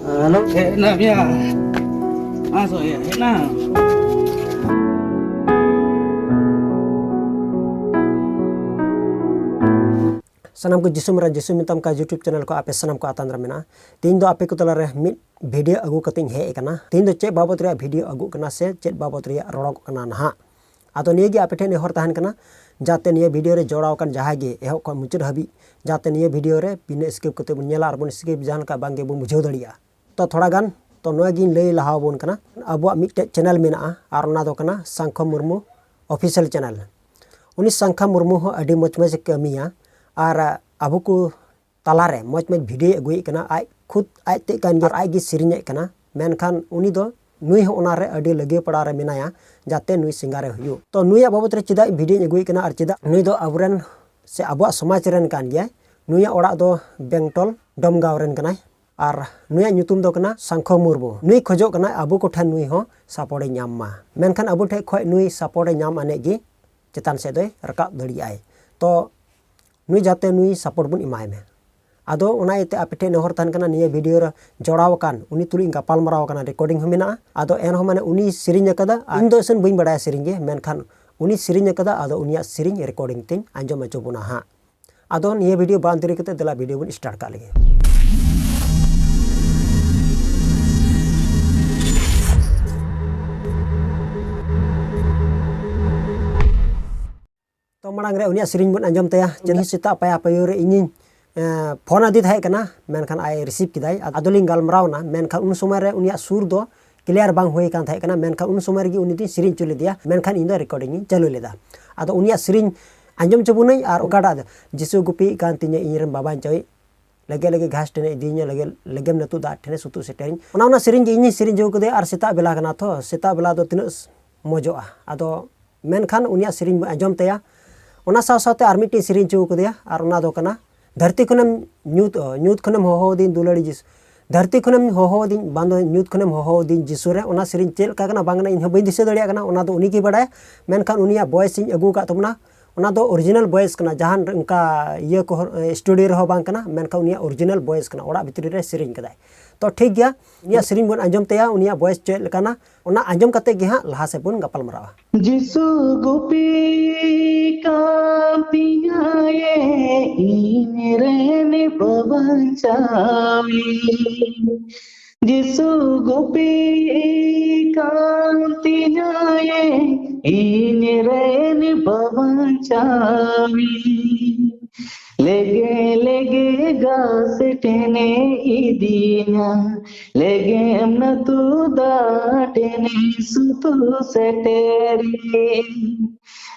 Halo, enak ya. Masuk ya, enak. Sanam ko Jisu mera Jisu mintam ka YouTube channel ko ape sanam ko atandra mena. Tin do ape ko talare mid video agu kating he ekana. Tin do cek babot ria video agu kena se cek babot ria rorok kena naha. Atau niye gi ape thene hor tahan kana jate niye video re joraw kan jahage ehok ko muchur habi jate niye video re bina skip kate bun nyela ar bun skip jahan ka bangge bun bujhaw daria. To thoda gan to noy gin lay lahaw bon kana abuak mid channel mena ar ona do kana Sangkho Murmu official channel. Uni Sangkho Murmu ho adi moch moch kamiya ar abu को तालारे मज मज video अगुई कना आई खुद आई ते कान गर आई गी सिरिने कना मेनखान उनी दो नुई हो ओनारे अडी लगे पड़ा रे मिनाया जाते नुई सिंगारे हुयु तो नुई बाबत रे चिदा भिडियो अगुई कना आर चिदा नुई दो अबुरन से अबुआ समाज रेन कान गया नुई ओड़ा दो बेंगटल डमगाव रेन कना आर नुई nyutum दो कना Sangkho Murmu नुई खोजो कना अबु को ठन नुई हो सपोर्ट ᱧᱟᱢ मा मेनखान अबु ठे खय नुई सपोर्ट ᱧᱟᱢ अने गी चेतान से दोय रकाब दड़ियाय तो नुई जाते नुई सपोर्ट बुन इमाय में आदो उना इते आपेटे नहर तान कना निये वीडियो रे जोड़ाव कान उनी तुली गपाल मराव काना रिकॉर्डिंग हो मेना आदो एन हो माने उनी सिरिंज कदा इन दो सन बइन बडाय सिरिंज गे मेनखान उनी सिरिंज कदा आदो उनिया सिरिंज रिकॉर्डिंग तिन आंजम अचो बुना हा आदो निये वीडियो बांतरी कते दला वीडियो बुन स्टार्ट का लगे तो मांग रे उनिया सिरिंज बन अंजम तया जनी सिता पाया पयो रे इनिन फोन आदि थाय कना मेनखान आई रिसीव किदाय आदोलिंग गालमराव ना मेनखान उन समय रे उनिया सुर दो क्लियर बांग होय कान थाय कना मेनखान उन समय रे उनी दिन सिरिंज चले दिया मेनखान इन दो रिकॉर्डिंग चालू लेदा आदो उनिया सिरिंज अंजम चबुनई आर ओकाडा जिसु गुपी कान तिने इरन बाबा चय लगे लगे घास टेने इदिnya लगे लगेम नतु दा ठेने सुतु सेटेरिंग ओना सिरिंज इनि सिरिंज जो कदे आर सेता बेला कना तो सेता बेला दो तिन मजोआ आदो मेनखान उनिया सिरिंज अंजम तया ओना साव सावते आर मिट्टी सिरिंज चो कदिया आर ओना दो कना धरती खनम न्यूत न्यूत खनम होहो दिन दुलड़ी जिस धरती खनम होहो दिन बांदो न्यूत खनम होहो दिन जिसुरे ओना सिरिंज चेल का कना बांगना इन बई दिसे दड़िया कना ओना दो उनी की बडाय मेनखान उनिया वॉइस इन अगु का तमना ओना दो ओरिजिनल वॉइस कना जहान उनका ये को स्टूडियो रे हो बांग कना मेनखान उनिया ओरिजिनल वॉइस कना ओड़ा भितरी रे सिरिंज कदाय तो ठीक गया उनिया सिरिंज बन अंजम तया उनिया वॉइस चेल कना ओना अंजम कते गे हा लहा से बन गपल मरावा जिसु गोपी का पियाए इनरे पवन चावी जिसु गोपी का पियाए इनरे पवन चावी लेगे लेगे गास टेने इदिया लेगे न तू दाटेने सुतु सेटेरी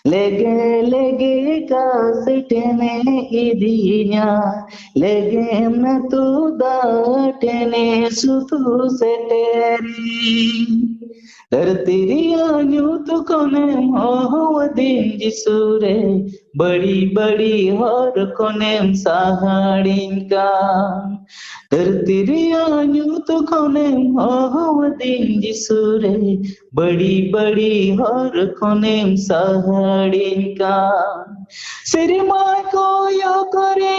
लेगे लेगे गास टेने इदिया लेगे न तू दाटेने सुतु सेटेरी धरतिरिया न्यूत कोने मोह दिन जिसुरे बड़ी बड़ी हर कोनेम सहाड़िन का धरतिरिया न्यूत कोने मोह दिन जिसुरे बड़ी बड़ी हर कोनेम सहाड़िन का सिरिमा को यो करे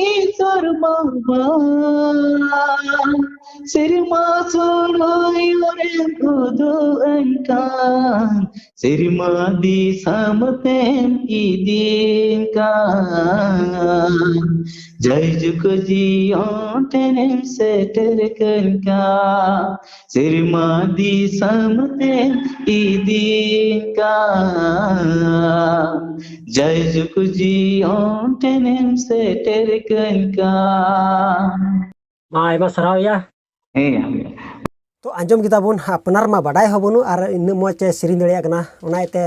ईश्वर बाबा सिरिमा सुनो योरे खुदो अंकान सिरिमा दी समतेम इदिन का जय जुको जियों टेनेम सेटर करका सिरिमा दी समतेम इदिन का जय जुको जियों टेनेम सेटर करका माय बसराव या तो आंजम किताबुन अपनार मा बाडाय होबनु आर इन मोच सिरिंज दड़िया कना ओना इते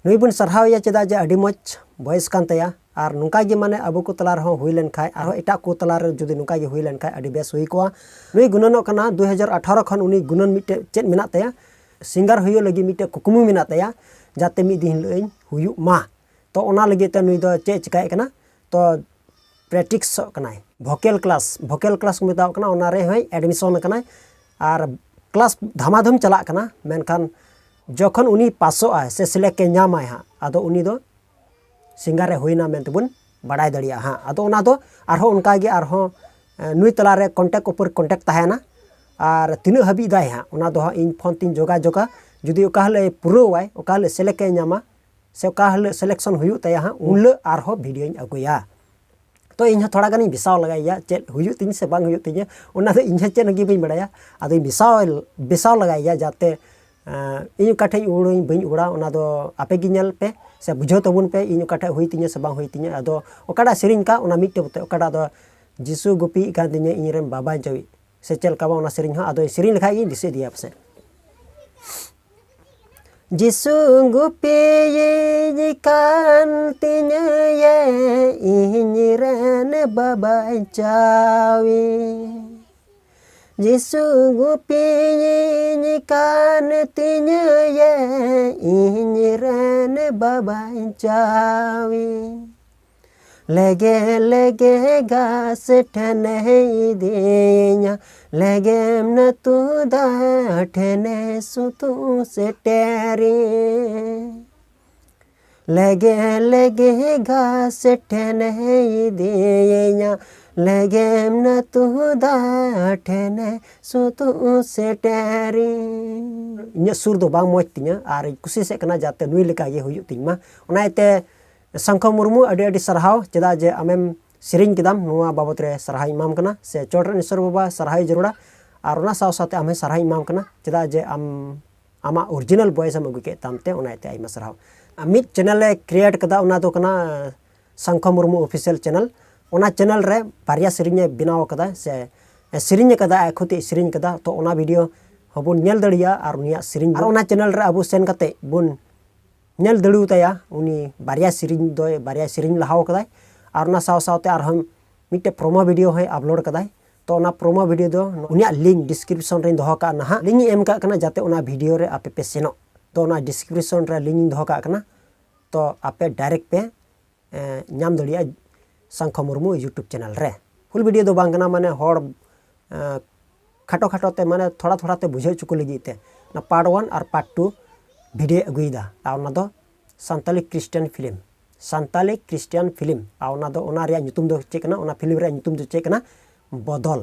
नुई बुन सरहाव या चेदा जे अडी मोच वॉइस कान तया आर नुका गे माने अबु को तलार हो हुई लेन खाय आर एटा को तलार जुदी नुका गे हुई लेन खाय अडी बेस हुई कोआ नुई गुननो कना 2018 खन उनी गुनन मिटे चेत मिना तया सिंगर हुयो लगी मिटे कुकुमु मिना तया जाते मी दिन लइन हुयु मा तो ओना लगी ते नुई दो चे चिकाय कना तो प्रैक्टिस कनाय वोकल क्लास को मेता कना ओना रे हय एडमिशन कनाय आर क्लास धमाधम चला कना मेनखान जखन उनी पासो आय से सिलेक्ट के नाम आय हा आदो उनी दो सिंगार रे होइना मेनते बुन बड़ा दड़िया हाँ अदो ओना दो आरहो उनका गे आरहो नुई तला रे कॉन्टैक्ट ऊपर कॉन्टैक्ट तहना और तीन हबी दाय हाँ ओना दो इन फोन तीन जोगा जोगा जुदी ओका हले पुरावाय ओका हले सेलेक्ट नामा से ओका हले सिलेक्शन हुयु तया हाँ उनले आरहो वीडियो अगुया तो इन थोड़ा गानी बिसाव लगाया चेक हुयु तीन से बांग हुयु तीन ओना दो इन चेक नगी बई बड़ाया अदो बिसाव लगाया जाते इन काठे उड़ई बई उड़ा ओना दो आपे गी नेल पे से बुझो तबुन पे इन काठे हुई तीन से बांग हुई तीन अदो ओकाडा सेरिंग का ओना मिटे बते ओकाडा दो जिसु गुपी का दिन इन रेन बाबा जवी से चल का ओना सेरिंग हाँ अदो सेरिंग लखा इन दिसे दिया आपसे जिसु गुपी ये कांतिnya ye inyiran baba cawi Jisu gupi ye kaantinya ye inyiran baba cawi lege lege gas thane dinya legem na tu da thane sutu seteri lege lege gas thane dinya legem na tu da thane sutu seteri inya sur do bang moj tinya ar kusi se kana jate nui leka ge huyu tingma onaite Sangko Murmu adi sarhau ceda je amem sering kidam nuwa babot re sarhai imam kana se chotran isor baba sarhai jarura aruna saw sate ame sarhai imam kana ceda je ama original voice am aguke tamte onaite ai masarhau amit channel e create kada ona do kana Sangko Murmu official channel ona channel re barya sering e binaw kada se sering kada akhuti sering kada to ona video hobun nyel dadiya ar unia sering ar ona channel re abu sen kate bun nyel dadu taya uni barya siring lahaw kadai arna saw sawte arham mitte promo video hai upload kadai to na promo video do unia link description re doho ka na ha link em ka kana jate ona video re ape pe seno to na description re link doho ka kana to ape direct pe nyam dadiya Sangko Murmu YouTube channel re full video do bang kana mane hor khato khato te mane thoda thoda te bujhe chuku lagi te na part 1 ar part 2 video अगुईदा आउना दो Santali Christian film आउना दो ओना रिया ᱧᱩᱛᱩᱢ दो check ना ओना film रिया ᱧᱩᱛᱩᱢ दो check ना बदल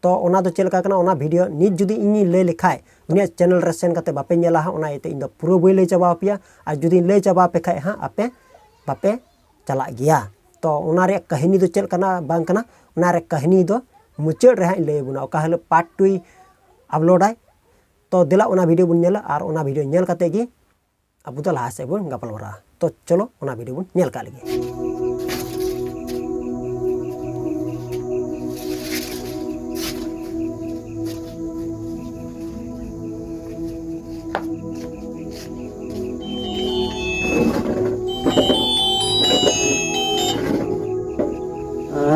तो ओना दो चेलका कना ओना वीडियो नित जुदी इनी ले लिखाय दुनिया चैनल रे सेन कते बापे नेला हा ओना इते इन दो पुरो बई ले चाबा पिया आ जुदी ले चाबा पे खाय हा आपे बापे चला गया तो ओना रे कहानी दो चेल कना बांग कना ओना रे कहानी दो मुचड़ रे हा ले बुना ओका हले पार्ट 2 अपलोड आय तो दिला ओना वीडियो बुन नेला और ओना वीडियो नेल काते गी अबु तो लाहा से बुन गपल वरा तो चलो ओना वीडियो बुन नेल का लगे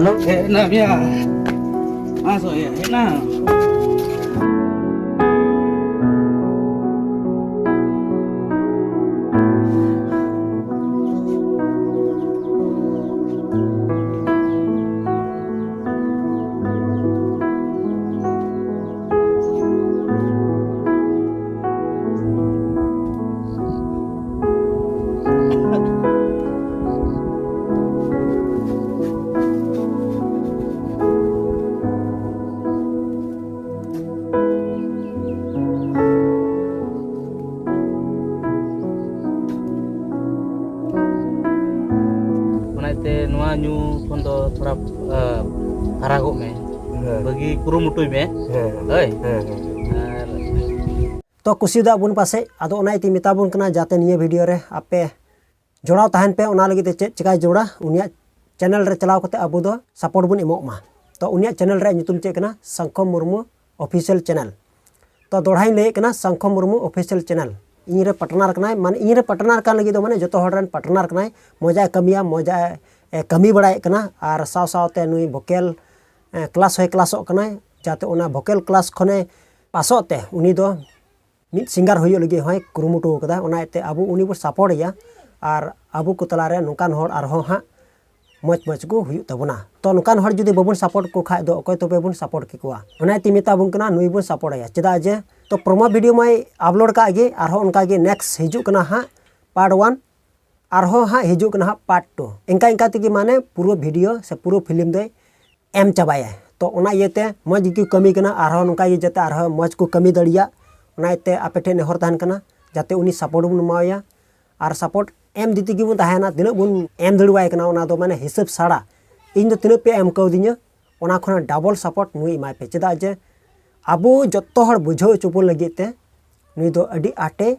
Halo, enak ya. Masuk ya, enak. Nyu pun do thora haragok me bagi kurumutuy me oi तो कुसीदा बुन पासे आदो ओना इति मिताबुन कना जाते निये वीडियो रे आपे जोड़ाव तहन पे ओना लगी ते चिका जोड़ा उनिया चैनल रे चलाव कते अबु दो सपोर्ट बुन इमोक मा तो उनिया चैनल रे ᱧᱩᱛᱩᱢ चे कना संखो मुर्मू ऑफिशियल चैनल तो दोढ़ाई ले कना संखो मुर्मू ऑफिशियल चैनल इन रे पार्टनर कनाय माने इन रे पार्टनर का लगी दो माने जतो हर रन पार्टनर कनाय मजा कमिया मजा कमी बड़ाय कना और साव सावते नुई भोकेल क्लास होय क्लासो कनाय जाते ओना भोकेल क्लास खने पासोते उनी दो मिट सिंगर होय लगी होय कुरुमुटु कदा ओना एते अबु उनी बो सपोर्ट या और अबु को तलारे नुकान हर आर हो हा मज मज को हुयु तबना तो नुकान हर जुदी बबुन सपोर्ट को खाय दो अकोय तबे बुन सपोर्ट के कुआ ओना एते मिता बुन कना नुई बुन सपोर्ट या चदा जे तो प्रोमो वीडियो माय अपलोड का गे आर हो उनका गे नेक्स्ट हिजु कना हा पार्ट 1 आरहो हाँ हिजुग कना पार्ट 2 इनका इनका तेगी माने पूरा वीडियो से पूरा फिल्म दे एम चाबाया तो ओना इयते मज की कमी कना आरहो नोका ये जते आरहो मज को कमी दड़िया ओना इते आपे ठे नेहर तहन कना जाते उनी सपोर्ट बन माया और सपोर्ट एम दीती की बन तहना तिना बन एम दड़वाय कना ओना दो माने हिसाब साड़ा इन दो तिना पे एम कौदिnya ओना खना डबल सपोर्ट नुई इमाय पे चेदा जे आबो जत्तो हर बुझाव चुपो लगित ते नुई दो अडी आटे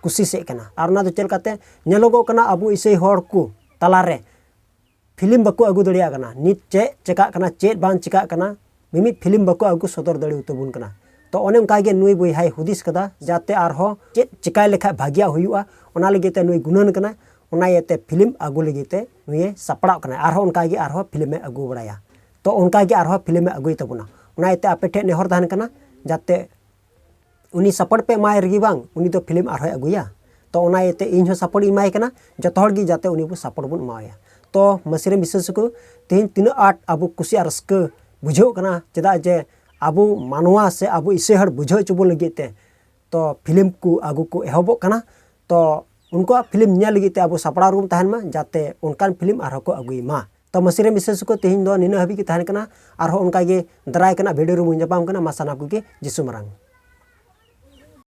कुसी से कना और ना दो चल काते नेलोगो कना आबो इसे हर को तलारे फिल्म बको अगु दड़िया कना नित चे चेका कना चेत बान चिका कना मिमित फिल्म बको अगु सदर दड़ि उतबुन कना तो ओने उनका गे नुई बोई हाय हुदिस कदा जाते आरहो चेत चिकाय लेखा भागिया हुयुआ ओना लगिते नुई गुणन कना ओना येते फिल्म अगु लगिते नुई सपड़ा कना आरहो उनका गे आरहो फिल्म में अगु बड़ाया तो उनका गे आरहो फिल्म में अगुई तबुना ओना येते आपे ठे नेहर तहन कना जाते उनी सपोर्ट पे माय रगी बांग उनी तो फिल्म आरहो अगुया तो ओना येते इन हो सपोर्ट इमाय कना जतो हर गी जाते उनी बो सपोर्ट बन माया तो मसीरे विशेष को तीन तीन आठ अब कुछ रस्क बुझो कना चेदा जे आबो मानवा से आबो इसे हर बुझो चुबो लगिते तो फिल्म को आगु को एहबो कना तो उनको फिल्म न्या लगिते आबो सपड़ा रूम तहन मा जाते उनकान फिल्म आरहो को अगुई मा तो मसीरे विशेष को तेहिन दो निना हबी की तहन कना आरहो उनका गे दराय कना वीडियो रूम जापाम कना मासाना को के जिसु मरांग।